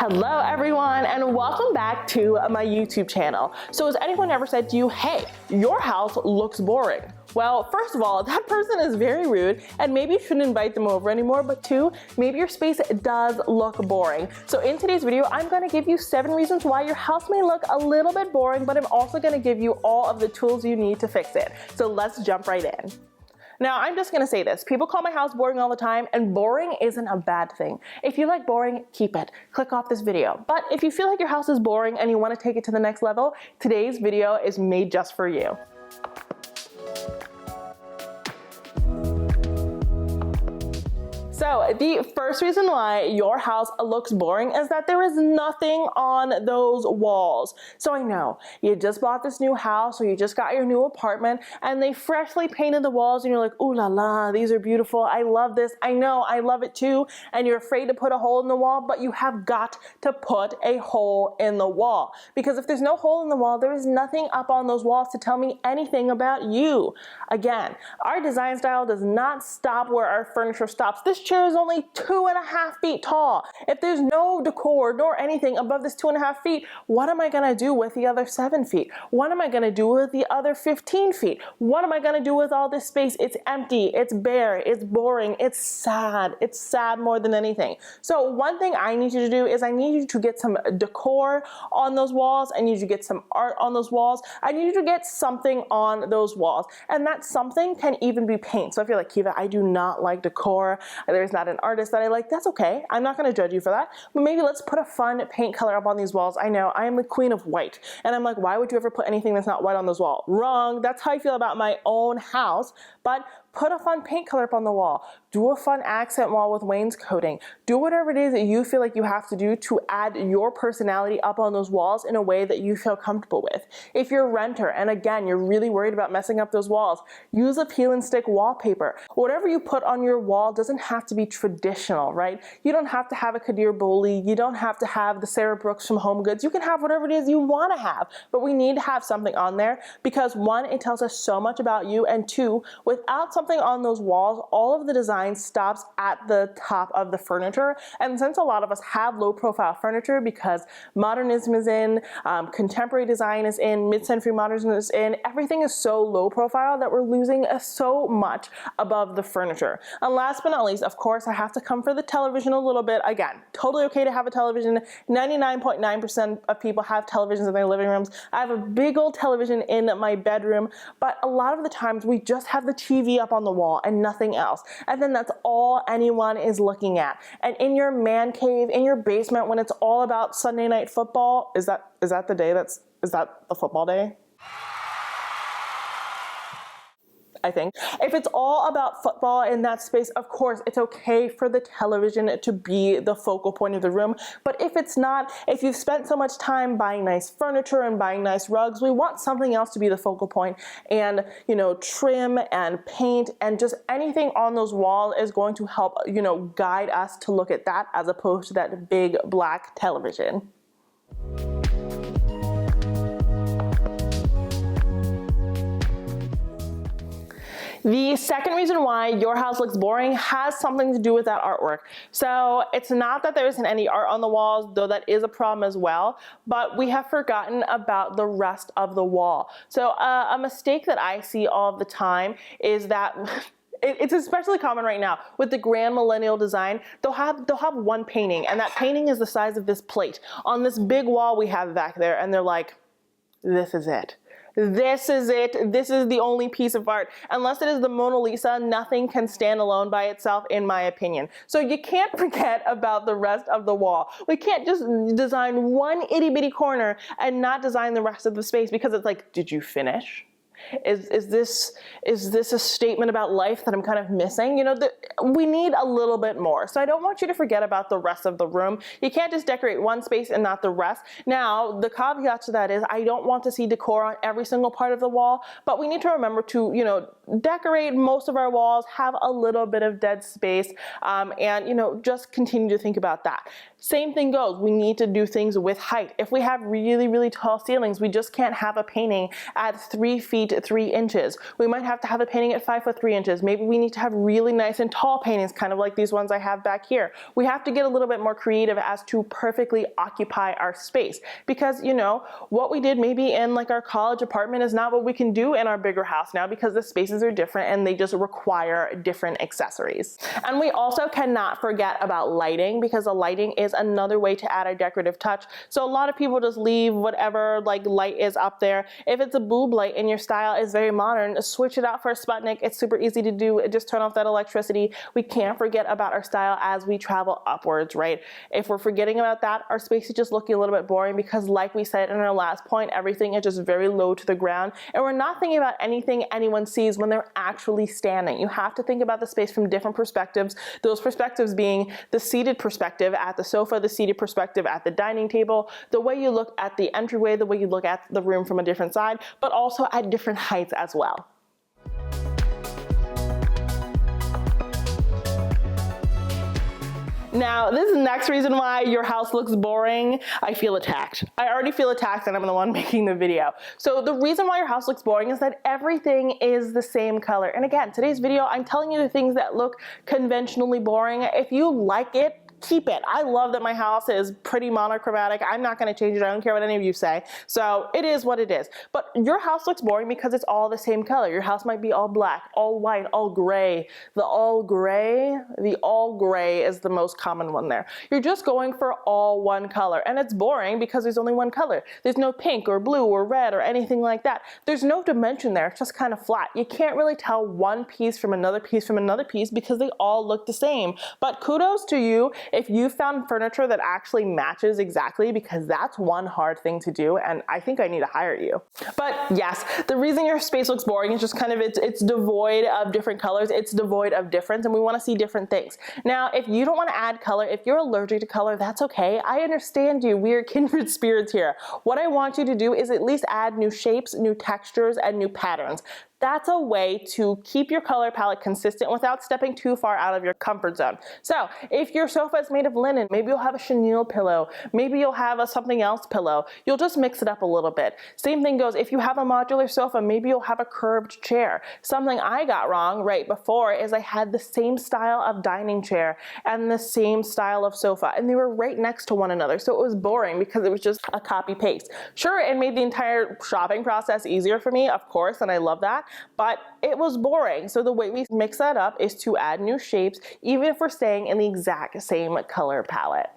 Hello everyone, and welcome back to my YouTube channel. So has anyone ever said to you, hey, your house looks boring? Well, first of all, that person is very rude and maybe you shouldn't invite them over anymore, but two, maybe your space does look boring. So in today's video, I'm gonna give you 7 reasons why your house may look a little bit boring, but I'm also gonna give you all of the tools you need to fix it. So let's jump right in. Now, I'm just gonna say this. People call my house boring all the time, and boring isn't a bad thing. If you like boring, keep it. Click off this video. But if you feel like your house is boring and you wanna take it to the next level, today's video is made just for you. So the first reason why your house looks boring is that there is nothing on those walls. So I know you just bought this new house or you just got your new apartment and they freshly painted the walls and you're like, ooh la la, these are beautiful. I love this. I know, I love it too. And you're afraid to put a hole in the wall, but you have got to put a hole in the wall. Because if there's no hole in the wall, there is nothing up on those walls to tell me anything about you. Again, our design style does not stop where our furniture stops. This chair is only 2.5 feet tall. If there's no decor nor anything above this 2.5 feet, what am I gonna do with the other 7 feet? What am I gonna do with the other 15 feet? What am I gonna do with all this space? It's empty, it's bare, it's boring, it's sad. It's sad more than anything. So one thing I need you to do is I need you to get some decor on those walls. I need you to get some art on those walls. I need you to get something on those walls. And that something can even be paint. So if you're like, Kiva, I do not like decor, there's not an artist that I like, that's okay. I'm not gonna judge you for that, but maybe let's put a fun paint color up on these walls. I know, I am the queen of white, and I'm like, why would you ever put anything that's not white on those walls? Wrong, that's how I feel about my own house, but put a fun paint color up on the wall. Do a fun accent wall with wainscoting. Do whatever it is that you feel like you have to do to add your personality up on those walls in a way that you feel comfortable with. If you're a renter, and again, you're really worried about messing up those walls, use a peel and stick wallpaper. Whatever you put on your wall doesn't have to be traditional, right? You don't have to have a Kadir Boli. You don't have to have the Sarah Brooks from Home Goods. You can have whatever it is you want to have, but we need to have something on there because one, it tells us so much about you, and two, without something on those walls, all of the design stops at the top of the furniture. And since a lot of us have low profile furniture because modernism is in, contemporary design is in, mid-century modernism is in, everything is so low profile that we're losing so much above the furniture. And last but not least, of course, I have to come for the television a little bit. Again, totally okay to have a television. 99.9% of people have televisions in their living rooms. I have a big old television in my bedroom, but a lot of the times we just have the TV up on the wall and nothing else. And then that's all anyone is looking at. And in your man cave, in your basement, when it's all about Sunday night football, is that the day is that the football day? I think. If it's all about football in that space, of course, it's okay for the television to be the focal point of the room. But if it's not, if you've spent so much time buying nice furniture and buying nice rugs, we want something else to be the focal point. And, you know, trim and paint and just anything on those walls is going to help, you know, guide us to look at that as opposed to that big black television. The second reason why your house looks boring has something to do with that artwork. So it's not that there isn't any art on the walls, though that is a problem as well, but we have forgotten about the rest of the wall. So a mistake that I see all the time is that it's especially common right now with the grand millennial design. They'll have one painting, and that painting is the size of this plate on this big wall we have back there, and they're like, this is it. This is it. This is the only piece of art. Unless it is the Mona Lisa, nothing can stand alone by itself, in my opinion. So you can't forget about the rest of the wall. We can't just design one itty bitty corner and not design the rest of the space because it's like, did you finish? Is this a statement about life that I'm kind of missing? You know, we need a little bit more. So I don't want you to forget about the rest of the room. You can't just decorate one space and not the rest. Now, the caveat to that is I don't want to see decor on every single part of the wall, but we need to remember to, you know, decorate most of our walls, have a little bit of dead space, and, you know, just continue to think about that. Same thing goes. We need to do things with height. If we have really, really tall ceilings, we just can't have a painting at 3 feet feet 3 inches. We might have to have the painting at 5 foot 3 inches. Maybe we need to have really nice and tall paintings, kind of like these ones I have back here. We have to get a little bit more creative as to perfectly occupy our space, because you know what we did maybe in like our college apartment is not what we can do in our bigger house now, because the spaces are different and they just require different accessories. And we also cannot forget about lighting, because the lighting is another way to add a decorative touch. So a lot of people just leave whatever like light is up there. If it's a boob light and your style is very modern, switch it out for a Sputnik. It's super easy to do. Just turn off that electricity. We can't forget about our style as we travel upwards, right? If we're forgetting about that, our space is just looking a little bit boring, because like we said in our last point, everything is just very low to the ground, and we're not thinking about anything anyone sees when they're actually standing. You have to think about the space from different perspectives, those perspectives being the seated perspective at the sofa, the seated perspective at the dining table, the way you look at the entryway, the way you look at the room from a different side, but also at different heights as well. Now, this is the next reason why your house looks boring. I feel attacked. I already feel attacked, and I'm the one making the video. So the reason why your house looks boring is that everything is the same color. And again, today's video, I'm telling you the things that look conventionally boring. If you like it, keep it. I love that my house is pretty monochromatic. I'm not going to change it. I don't care what any of you say. So it is what it is. But your house looks boring because it's all the same color. Your house might be all black, all white, all gray. The all gray is the most common one there. You're just going for all one color, and it's boring because there's only one color. There's no pink or blue or red or anything like that. There's no dimension there. It's just kind of flat. You can't really tell one piece from another piece from another piece because they all look the same. But kudos to you if you found furniture that actually matches exactly, because that's one hard thing to do, and I think I need to hire you. But yes, the reason your space looks boring is just kind of it's devoid of different colors, it's devoid of difference, and we want to see different things. Now, if you don't want to add color, if you're allergic to color, that's okay. I understand you. We are kindred spirits here. What I want you to do is at least add new shapes, new textures, and new patterns. That's a way to keep your color palette consistent without stepping too far out of your comfort zone. So if your sofa is made of linen, maybe you'll have a chenille pillow, maybe you'll have a something else pillow. You'll just mix it up a little bit. Same thing goes, if you have a modular sofa, maybe you'll have a curved chair. Something I got wrong right before is I had the same style of dining chair and the same style of sofa, and they were right next to one another. So it was boring because it was just a copy paste. Sure, it made the entire shopping process easier for me, of course, and I love that. But it was boring. So the way we mix that up is to add new shapes, even if we're staying in the exact same color palette.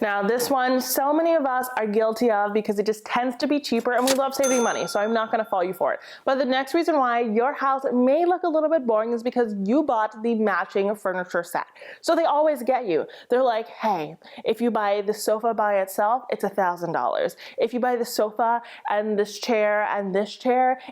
Now this one, so many of us are guilty of because it just tends to be cheaper, and we love saving money, so I'm not gonna fault you for it. But the next reason why your house may look a little bit boring is because you bought the matching furniture set. So they always get you. They're like, hey, if you buy the sofa by itself, it's $1,000. If you buy the sofa and this chair,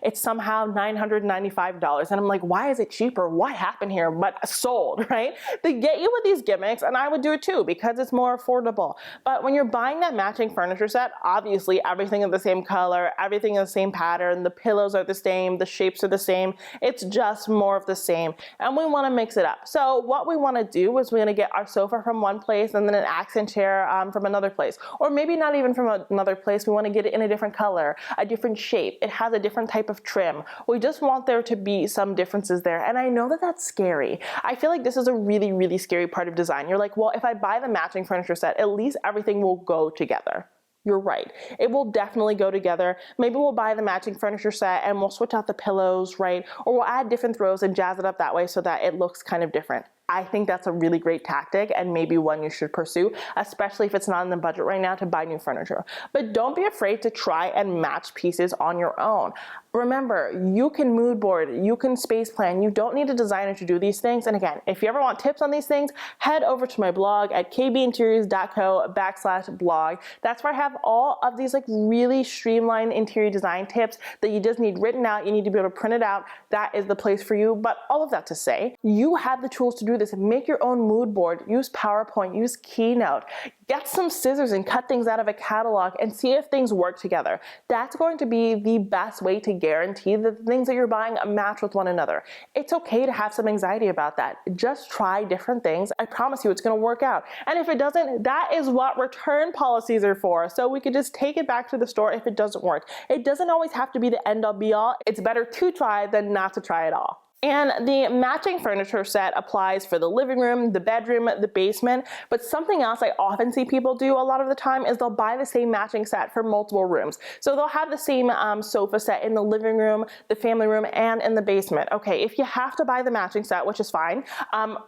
it's somehow $995. And I'm like, why is it cheaper? What happened here? But sold, right? They get you with these gimmicks, and I would do it too because it's more affordable. But when you're buying that matching furniture set, obviously everything is the same color, everything is the same pattern, the pillows are the same, the shapes are the same. It's just more of the same, and we want to mix it up. So what we want to do is we're going to get our sofa from one place and then an accent chair from another place, or maybe not even from another place. We want to get it in a different color, a different shape. It has a different type of trim. We just want there to be some differences there, and I know that that's scary. I feel like this is a really, really scary part of design. You're like, well, if I buy the matching furniture set, at least everything will go together. You're right. It will definitely go together. Maybe we'll buy the matching furniture set and we'll switch out the pillows, right? Or we'll add different throws and jazz it up that way so that it looks kind of different. I think that's a really great tactic and maybe one you should pursue, especially if it's not in the budget right now to buy new furniture. But don't be afraid to try and match pieces on your own. Remember, you can mood board, you can space plan. You don't need a designer to do these things. And again, if you ever want tips on these things, head over to my blog at kbinteriors.co/blog. That's where I have all of these like really streamlined interior design tips that you just need written out. You need to be able to print it out. That is the place for you. But all of that to say, you have the tools to do this. Make your own mood board, use PowerPoint, use Keynote, get some scissors and cut things out of a catalog and see if things work together. That's going to be the best way to guarantee that the things that you're buying match with one another. It's okay to have some anxiety about that. Just try different things. I promise you it's going to work out. And if it doesn't, that is what return policies are for. So we could just take it back to the store if it doesn't work. It doesn't always have to be the end all be all. It's better to try than not to try at all. And the matching furniture set applies for the living room, the bedroom, the basement, but something else I often see people do a lot of the time is they'll buy the same matching set for multiple rooms. So they'll have the same sofa set in the living room, the family room, and in the basement. Okay, if you have to buy the matching set, which is fine,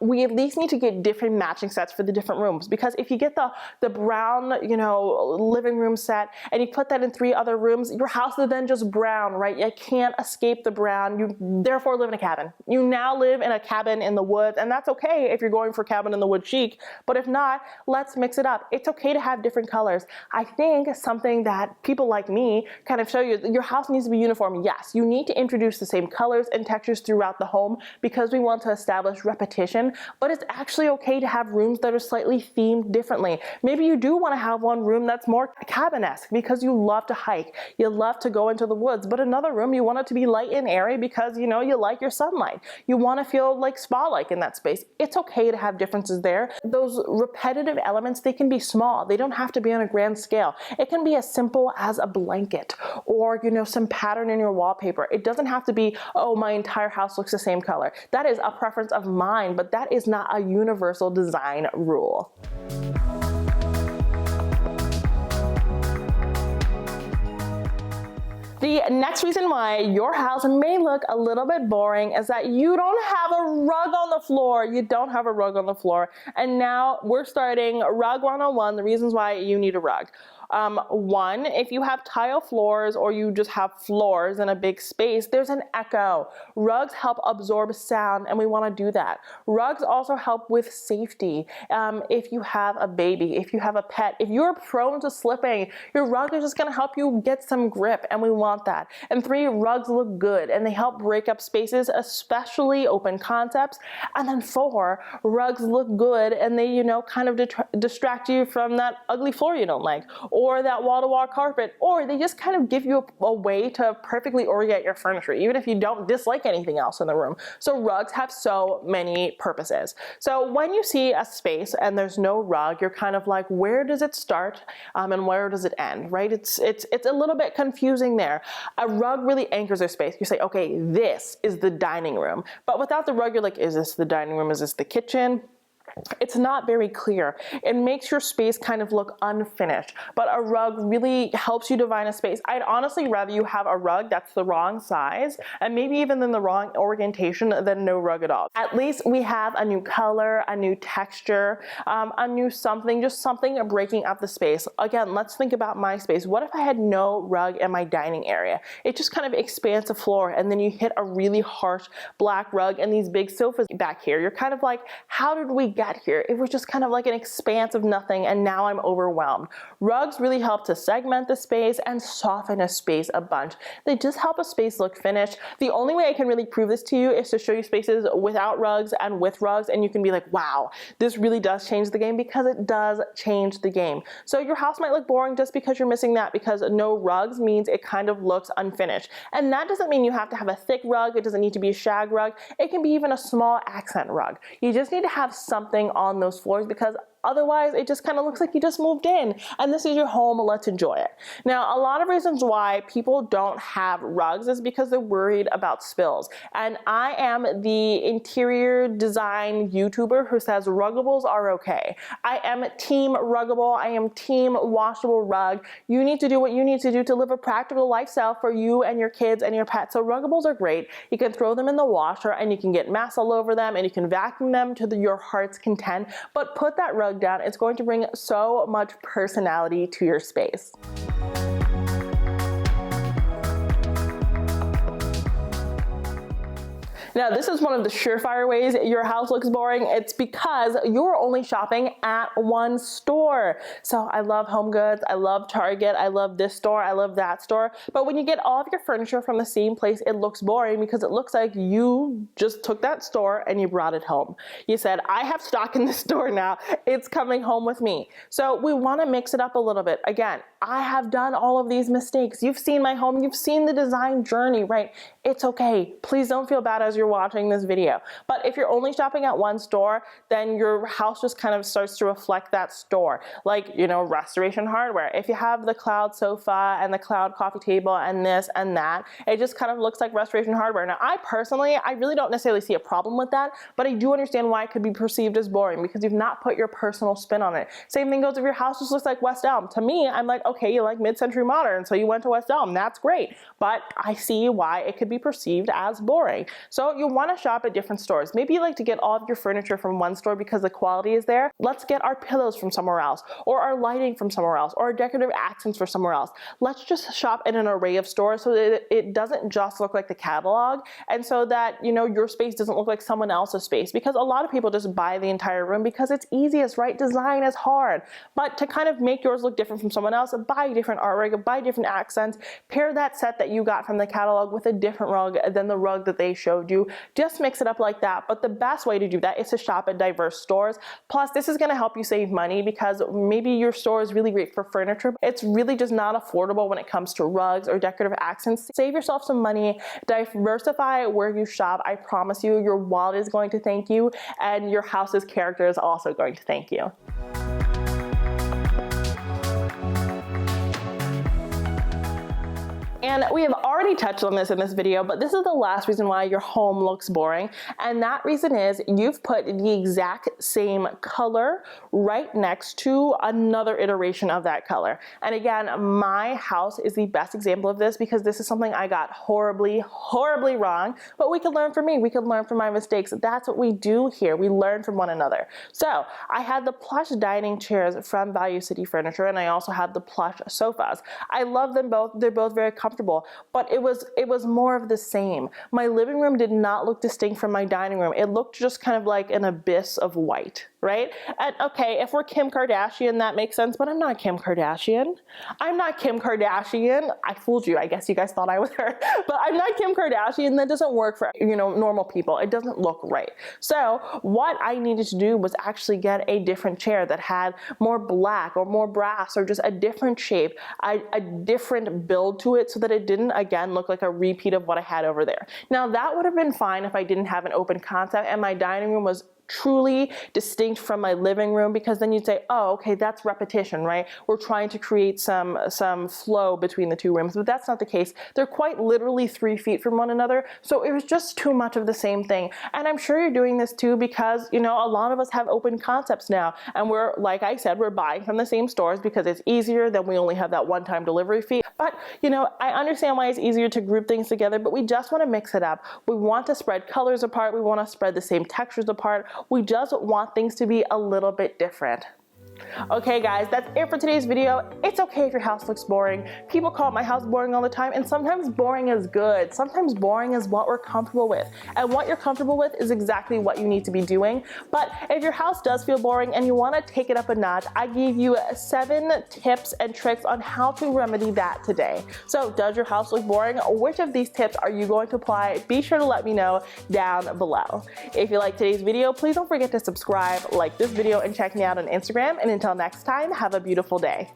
we at least need to get different matching sets for the different rooms, because if you get the brown, living room set and you put that in 3 other rooms, your house is then just brown, right? You can't escape the brown. You therefore live in a cabin. You now live in a cabin in the woods, and that's okay if you're going for cabin in the woods chic, but if not, let's mix it up. It's okay to have different colors. I think something that people like me kind of show you, your house needs to be uniform. Yes, you need to introduce the same colors and textures throughout the home because we want to establish repetition, but it's actually okay to have rooms that are slightly themed differently. Maybe you do want to have one room that's more cabin-esque because you love to hike, you love to go into the woods, but another room you want it to be light and airy because you like your sunlight. You want to feel like spa-like in that space. It's okay to have differences there. Those repetitive elements, they can be small. They don't have to be on a grand scale. It can be as simple as a blanket or, some pattern in your wallpaper. It doesn't have to be, oh, my entire house looks the same color. That is a preference of mine, but that is not a universal design rule. The next reason why your house may look a little bit boring is that you don't have a rug on the floor. You don't have a rug on the floor. And now we're starting Rug 101, the reasons why you need a rug. One, if you have tile floors or you just have floors in a big space, there's an echo. Rugs help absorb sound, and we want to do that. Rugs also help with safety. If you have a baby, if you have a pet, if you're prone to slipping, your rug is just going to help you get some grip, and we want that. And 3, rugs look good, and they help break up spaces, especially open concepts. And then 4, rugs look good, and they, kind of distract you from that ugly floor you don't like, or that wall-to-wall carpet, or they just kind of give you a way to perfectly orient your furniture, even if you don't dislike anything else in the room. So rugs have so many purposes. So when you see a space and there's no rug, you're kind of like, where does it start and where does it end, right? It's a little bit confusing there. A rug really anchors a space. You say, okay, this is the dining room. But without the rug, you're like, is this the dining room? Is this the kitchen? It's not very clear. It makes your space kind of look unfinished, but a rug really helps you define a space. I'd honestly rather you have a rug that's the wrong size and maybe even in the wrong orientation than no rug at all. At least we have a new color, a new texture, a new something, just something breaking up the space. Again, let's think about my space. What if I had no rug in my dining area? It just kind of expands the floor, and then you hit a really harsh black rug and these big sofas back here. You're kind of like, how did we get here? It was just kind of like an expanse of nothing, and now I'm overwhelmed. Rugs really help to segment the space and soften a space a bunch. They just help a space look finished. The only way I can really prove this to you is to show you spaces without rugs and with rugs, and you can be like, wow, this really does change the game, because it does change the game. So your house might look boring just because you're missing that, because no rugs means it kind of looks unfinished. And that doesn't mean you have to have a thick rug. It doesn't need to be a shag rug. It can be even a small accent rug. You just need to have something on those floors, because otherwise it just kind of looks like you just moved in and this is your home. Let's enjoy it. Now, a lot of reasons why people don't have rugs is because they're worried about spills. And I am the interior design YouTuber who says ruggables are okay. I am team ruggable. I am team washable rug. You need to do what you need to do to live a practical lifestyle for you and your kids and your pets. So ruggables are great. You can throw them in the washer and you can get mess all over them and you can vacuum them to your heart's content, but put that rug down. It's going to bring so much personality to your space. Now, this is one of the surefire ways your house looks boring. It's because you're only shopping at one store. So I love Home Goods, I love Target, I love this store, I love that store. But when you get all of your furniture from the same place, it looks boring because it looks like you just took that store and you brought it home. You said, I have stock in this store now, it's coming home with me. So we want to mix it up a little bit. Again, I have done all of these mistakes. You've seen my home, you've seen the design journey, right? It's okay. Please don't feel bad as you're watching this video. But if you're only shopping at one store, then your house just kind of starts to reflect that store. Like, you know, Restoration Hardware. If you have the cloud sofa and the cloud coffee table and this and that, it just kind of looks like Restoration Hardware. Now, I really don't necessarily see a problem with that, but I do understand why it could be perceived as boring because you've not put your personal spin on it. Same thing goes if your house just looks like West Elm. To me, I'm like, okay, you like mid-century modern, so you went to West Elm. That's great. But I see why it could be perceived as boring. So you want to shop at different stores. Maybe you like to get all of your furniture from one store because the quality is there. Let's get our pillows from somewhere else, or our lighting from somewhere else, or our decorative accents from somewhere else. Let's just shop in an array of stores so that it doesn't just look like the catalog, and so that, you know, your space doesn't look like someone else's space, because a lot of people just buy the entire room because it's easiest, right? Design is hard. But to kind of make yours look different from someone else, buy different artwork, buy different accents, pair that set that you got from the catalog with a different rug than the rug that they showed you. Just mix it up like that. But the best way to do that is to shop at diverse stores. Plus, this is going to help you save money because maybe your store is really great for furniture. It's really just not affordable when it comes to rugs or decorative accents. Save yourself some money, diversify where you shop. I promise you, your wallet is going to thank you, and your house's character is also going to thank you. And we have already touched on this in this video, but this is the last reason why your home looks boring. And that reason is you've put the exact same color right next to another iteration of that color. And again, my house is the best example of this because this is something I got horribly, horribly wrong, but we can learn from me. We can learn from my mistakes. That's what we do here. We learn from one another. So I had the plush dining chairs from Value City Furniture, and I also had the plush sofas. I love them both. They're both very comfortable, but it was more of the same. My living room did not look distinct from my dining room. It looked just kind of like an abyss of white, right? And okay, if we're Kim Kardashian, that makes sense, but I'm not Kim Kardashian. I'm not Kim Kardashian. I fooled you. I guess you guys thought I was her, but I'm not Kim Kardashian. That doesn't work for, you know, normal people. It doesn't look right. So what I needed to do was actually get a different chair that had more black or more brass or just a different shape, a different build to it so that it didn't, again, look like a repeat of what I had over there. Now, that would have been fine if I didn't have an open concept and my dining room was truly distinct from my living room, because then you'd say, oh, okay, that's repetition, right? We're trying to create some flow between the two rooms, but that's not the case. They're quite literally 3 feet from one another, so it was just too much of the same thing. And I'm sure you're doing this too because, you know, a lot of us have open concepts now, and we're, like I said, we're buying from the same stores because it's easier, then we only have that one-time delivery fee. But, you know, I understand why it's easier to group things together, but we just want to mix it up. We want to spread colors apart. We want to spread the same textures apart. We just want things to be a little bit different. Okay guys, that's it for today's video. It's okay if your house looks boring. People call my house boring all the time, and sometimes boring is good. Sometimes boring is what we're comfortable with. And what you're comfortable with is exactly what you need to be doing. But if your house does feel boring and you want to take it up a notch, I gave you 7 tips and tricks on how to remedy that today. So does your house look boring? Which of these tips are you going to apply? Be sure to let me know down below. If you like today's video, please don't forget to subscribe, like this video, and check me out on Instagram. And until next time, have a beautiful day.